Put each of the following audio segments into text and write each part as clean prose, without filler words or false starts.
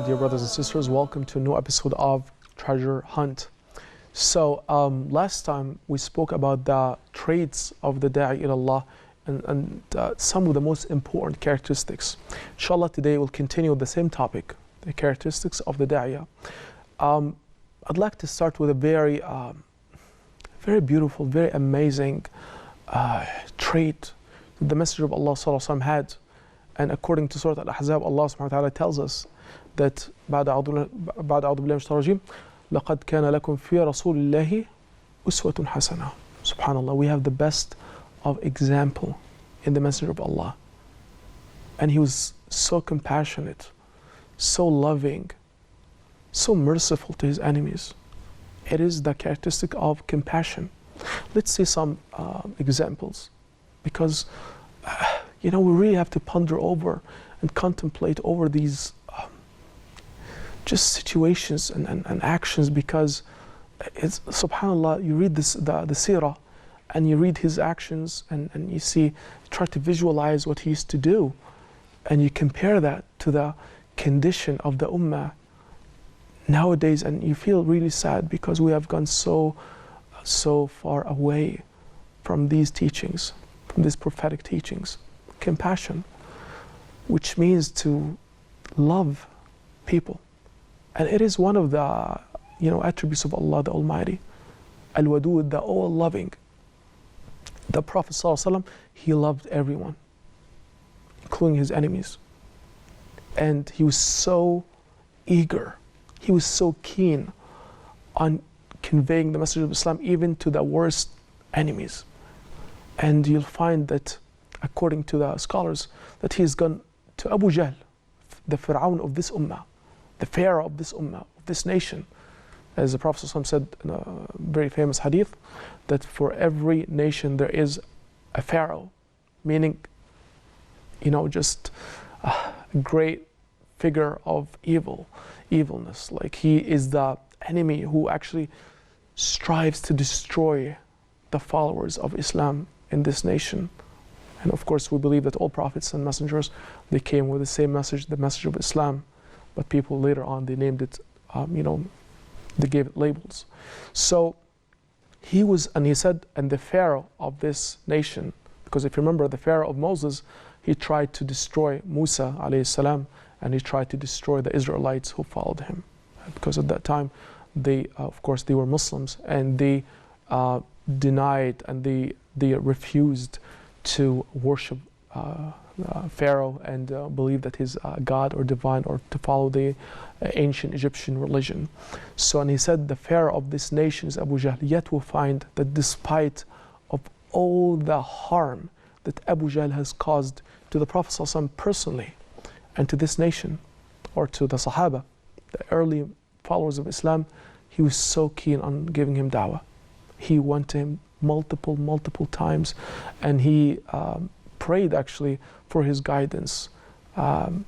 dear brothers and sisters. Welcome to a new episode of Treasure Hunt. So last time we spoke about the traits of the Da'i ilallah and some of the most important characteristics. Inshallah, today we'll continue with the same topic, the characteristics of the Da'iyah. I'd like to start with a very beautiful, very amazing trait that the Messenger of Allah ﷺ had. And according to Surah Al-Ahzab, Allah subhanahu wa ta'ala tells us that بعد أعوذ بالله من الشيطان الرجيم لقد كان لكم في رسول الله أسوة حسنة. Subhanallah, we have the best of example in the Messenger of Allah. And he was so compassionate, so loving, so merciful to his enemies. It is the characteristic of compassion. Let's see some examples, because we really have to ponder over and contemplate over these just situations and actions, because it's subhanallah, you read this the seerah and you read his actions and you see, try to visualize what he used to do, and you compare that to the condition of the ummah nowadays, and you feel really sad because we have gone so far away from these teachings, from these prophetic teachings. Compassion, which means to love people, and it is one of the attributes of Allah the Almighty, Al-Wadud, the all-loving. The Prophet ﷺ, he loved everyone, including his enemies, and he was so eager, he was so keen on conveying the message of Islam even to the worst enemies. And you'll find that, according to the scholars, that he's gone to Abu Jahl, the Fir'aun of this ummah, the Pharaoh of this ummah, of this nation. As the Prophet ﷺ said in a very famous hadith, that for every nation there is a Pharaoh, meaning, just a great figure of evilness. Like, he is the enemy who actually strives to destroy the followers of Islam in this nation. And of course, we believe that all prophets and messengers, they came with the same message, the message of Islam, but people later on, they named it, they gave it labels. So he said, and the Pharaoh of this nation, because if you remember, the Pharaoh of Moses, he tried to destroy Musa alayhi salam, and he tried to destroy the Israelites who followed him. Because at that time, they were Muslims, and they denied and they refused to worship Pharaoh and believe that he's God or divine, or to follow the ancient Egyptian religion. So, and he said, the Pharaoh of this nation is Abu Jahl. Yet we'll find that despite of all the harm that Abu Jahl has caused to the Prophet ﷺ personally, and to this nation, or to the Sahaba, the early followers of Islam, he was so keen on giving him da'wah. He went to him multiple times, and he prayed actually for his guidance.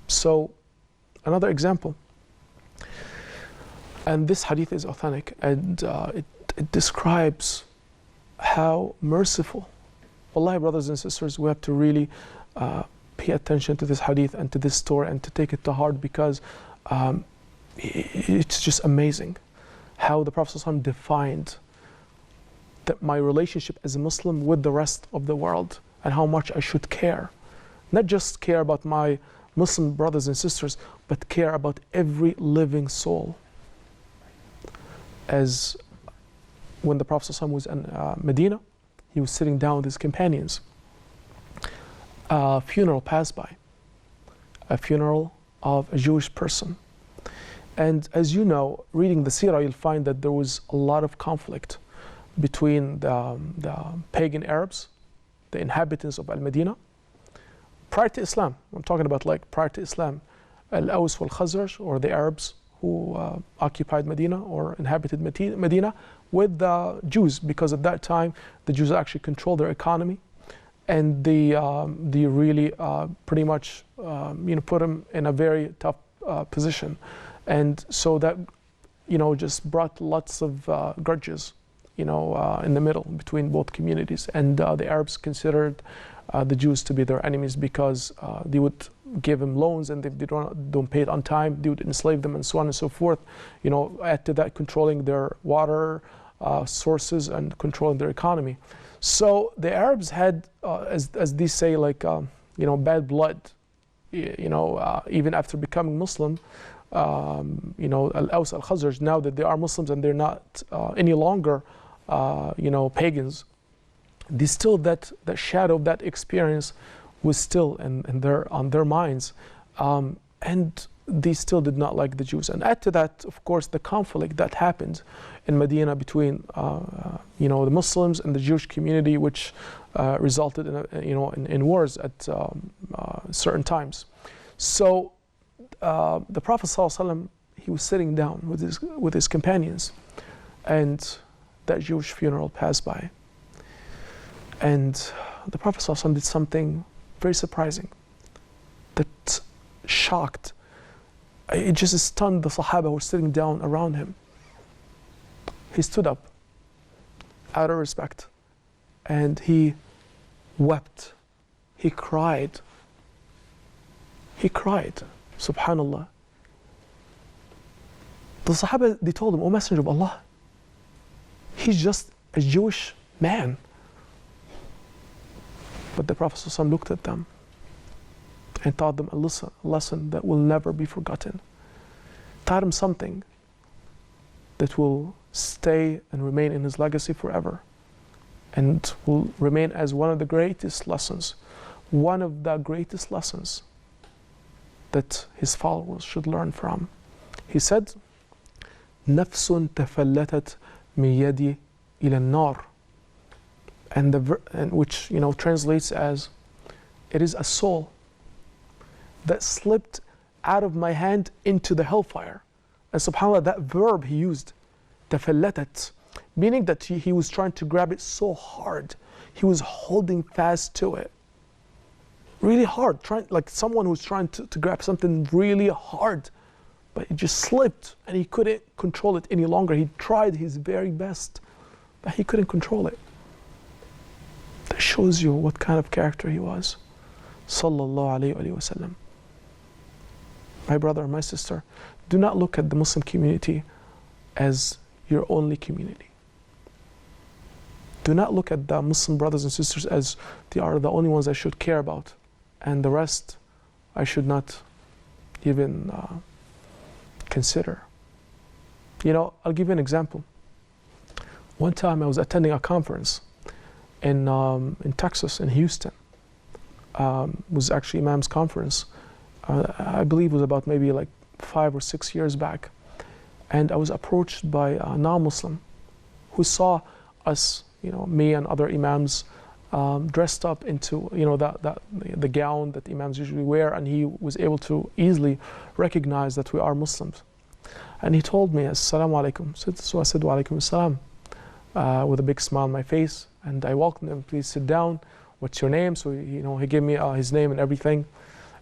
So another example, and this hadith is authentic, and it describes how merciful. Wallahi, brothers and sisters, we have to really pay attention to this hadith and to this story and to take it to heart, because it's just amazing how the Prophet ﷺ defined that my relationship as a Muslim with the rest of the world, and how much I should care. Not just care about my Muslim brothers and sisters, but care about every living soul. As when the Prophet ﷺ was in Medina, he was sitting down with his companions. A funeral passed by, a funeral of a Jewish person. And as you know, reading the seerah, you'll find that there was a lot of conflict between the pagan Arabs, the inhabitants of Al-Medina, prior to Islam. I'm talking about like prior to Islam, Al-Aws wal-Khazraj, or the Arabs who occupied Medina or inhabited Medina, with the Jews, because at that time the Jews actually controlled their economy, and they really pretty much put them in a very tough position, and so that just brought lots of grudges in the middle between both communities. And the Arabs considered the Jews to be their enemies, because they would give them loans, and if they don't pay it on time, they would enslave them, and so on and so forth. You know, add to that controlling their water sources and controlling their economy. So the Arabs had, as they say, like you know, bad blood. You know, even after becoming Muslim, you know, Al-Aws Al-Khazraj, now that they are Muslims and they're not any longer, you know, pagans, they still, that shadow of that experience was still on their minds, and they still did not like the Jews. And add to that, of course, the conflict that happened in Medina between you know, the Muslims and the Jewish community, which resulted in you know, in wars at certain times. So the Prophet ﷺ, he was sitting down with his companions, and that Jewish funeral passed by, and the Prophet ﷺ did something very surprising that shocked, it just stunned the Sahaba who were sitting down around him. He stood up out of respect, and he wept, he cried, subhanallah. The Sahaba, they told him, "O Messenger of Allah, he's just a Jewish man." But the Prophet ﷺ looked at them and taught them a lesson that will never be forgotten. Taught him something that will stay and remain in his legacy forever, and will remain as one of the greatest lessons that his followers should learn from. He said, "Nafsun tafallathat min yadi ila an-nar," and which, you know, translates as, it is a soul that slipped out of my hand into the hellfire. And subhanAllah, that verb he used, tafallatat, meaning that he was trying to grab it so hard, he was holding fast to it really hard, like someone who's trying to grab something really hard, but it just slipped and he couldn't control it any longer. He tried his very best, but he couldn't control it. That shows you what kind of character he was, sallallahu alayhi wa sallam. My brother, my sister, do not look at the Muslim community as your only community. Do not look at the Muslim brothers and sisters as they are the only ones I should care about, and the rest I should not even consider. You know, I'll give you an example. One time I was attending a conference in Texas, in Houston. It was actually Imam's conference. I believe it was about maybe like 5 or 6 years back. And I was approached by a non-Muslim who saw us, you know, me and other Imams, dressed up into, you know, the gown that Imams usually wear, and he was able to easily recognize that we are Muslims. And he told me, "Assalamu alaikum." So I said, "Wa alaikum assalam," with a big smile on my face, and I welcomed him. "Please sit down. What's your name?" So he gave me his name and everything,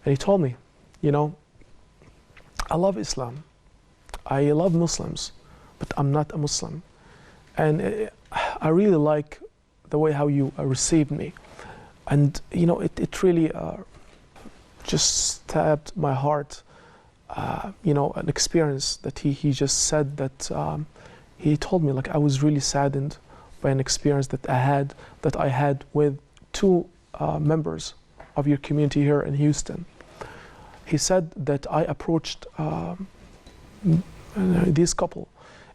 and he told me, "You know, I love Islam, I love Muslims, but I'm not a Muslim, and I really like the way how you received me." And you know, it really just stabbed my heart. You know, an experience that he just said that he told me, like, I was really saddened by an experience that I had with 2 members of your community here in Houston. He said that I approached this couple,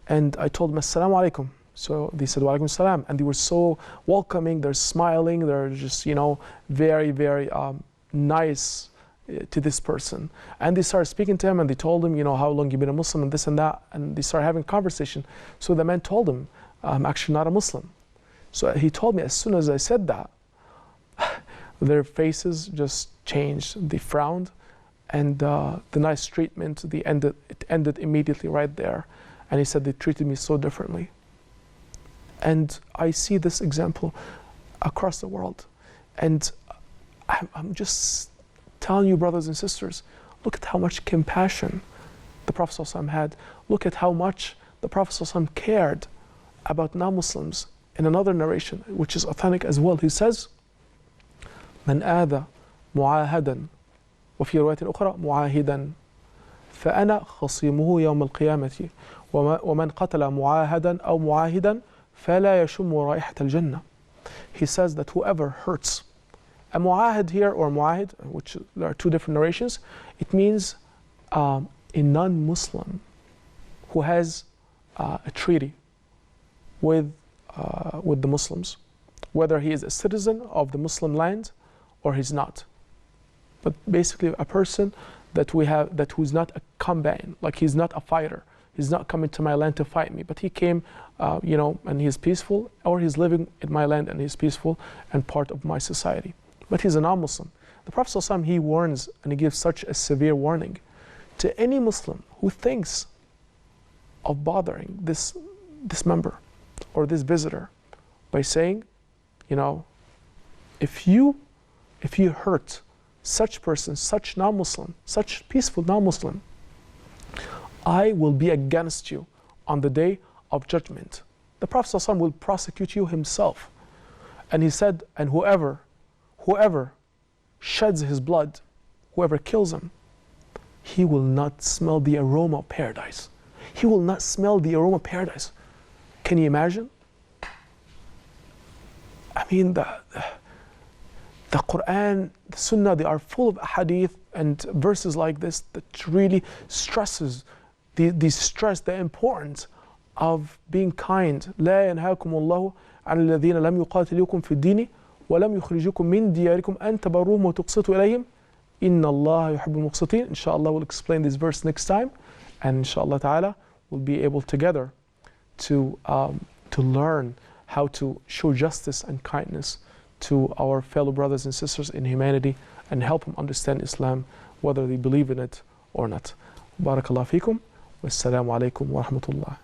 and I told them, "Assalamu alaikum." So they said, "Wa alaikum salam," and they were so welcoming. They're smiling. They're just, you know, very, very nice to this person. And they started speaking to him, and they told him, you know, how long you've been a Muslim and this and that, and they started having a conversation. So the man told him, "I'm actually not a Muslim." So he told me, as soon as I said that, their faces just changed. They frowned, and the nice treatment, it ended immediately right there. And he said, they treated me so differently. And I see this example across the world. And I'm just telling you, brothers and sisters, look at how much compassion the Prophet ﷺ had. Look at how much the Prophet ﷺ cared about non-Muslims. In another narration, which is authentic as well, he says, "Man aada mu'ahadan وفي رواية أخرى معاهدا فأنا خصيمه يوم القيامة ومن قتل معاهدا أو معاهدا فلا يشم رائحة الجنة. He says that whoever hurts a muahid here, or muahid, which there are two different narrations, it means a non-Muslim who has a treaty with the Muslims, whether he is a citizen of the Muslim land or he's not. But basically a person that we have, that who's not a combatant, like he's not a fighter, he's not coming to my land to fight me, but he came, and he's peaceful, or he's living in my land and he's peaceful and part of my society. But he's a non-Muslim. The Prophet ﷺ, he warns, and he gives such a severe warning to any Muslim who thinks of bothering this member or this visitor by saying, if you hurt such person, such non-Muslim, such peaceful non-Muslim, I will be against you on the day of judgment. The Prophet ﷺ will prosecute you himself. And he said, and whoever sheds his blood, whoever kills him, he will not smell the aroma of paradise. He will not smell the aroma of paradise. Can you imagine? I mean, the Quran, the Sunnah, they are full of hadith and verses like this that really stresses the importance of being kind. لا ينهاكم الله عن الذين لم يقاتلوكم في الدين ولم يخرجوكم من دياركم أن تبروهم وتقسطوا إليهم إن الله يحب المقسطين. Inshallah, we'll explain this verse next time, and inshallah ta'ala we'll be able together to learn how to show justice and kindness to our fellow brothers and sisters in humanity and help them understand Islam, whether they believe in it or not. Barakallahu feekum. Wassalamu alaikum wa rahmatullah.